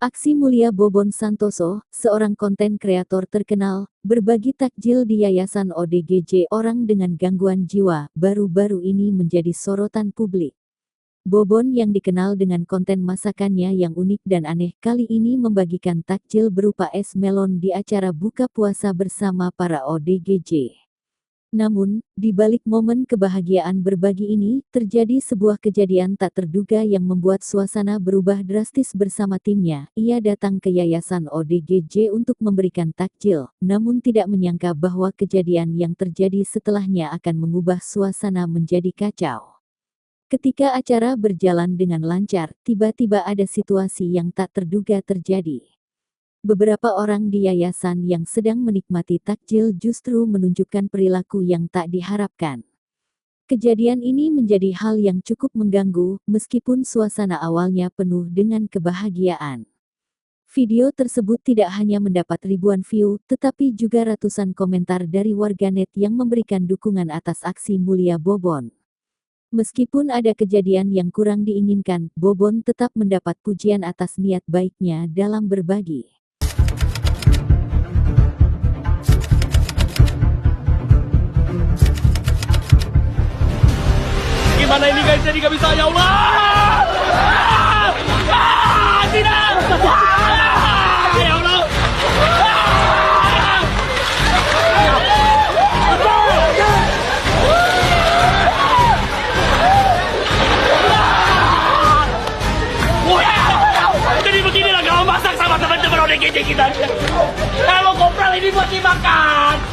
Aksi mulia Bobon Santoso, seorang konten kreator terkenal, berbagi takjil di Yayasan ODGJ orang dengan gangguan jiwa, baru-baru ini menjadi sorotan publik. Bobon yang dikenal dengan konten masakannya yang unik dan aneh, kali ini membagikan takjil berupa es melon di acara buka puasa bersama para ODGJ. Namun, di balik momen kebahagiaan berbagi ini, terjadi sebuah kejadian tak terduga yang membuat suasana berubah drastis bersama timnya. Ia datang ke Yayasan ODGJ untuk memberikan takjil, namun tidak menyangka bahwa kejadian yang terjadi setelahnya akan mengubah suasana menjadi kacau. Ketika acara berjalan dengan lancar, tiba-tiba ada situasi yang tak terduga terjadi. Beberapa orang di yayasan yang sedang menikmati takjil justru menunjukkan perilaku yang tak diharapkan. Kejadian ini menjadi hal yang cukup mengganggu, meskipun suasana awalnya penuh dengan kebahagiaan. Video tersebut tidak hanya mendapat ribuan view, tetapi juga ratusan komentar dari warganet yang memberikan dukungan atas aksi mulia Bobon. Meskipun ada kejadian yang kurang diinginkan, Bobon tetap mendapat pujian atas niat baiknya dalam berbagi. Gimana ini guys, jadi gak bisa, ya Allah! Tidak! Ya Allah! Jadi beginilah kalau masak sama teman-teman ODGJ kita. Kalau kopral ini buat dimakan.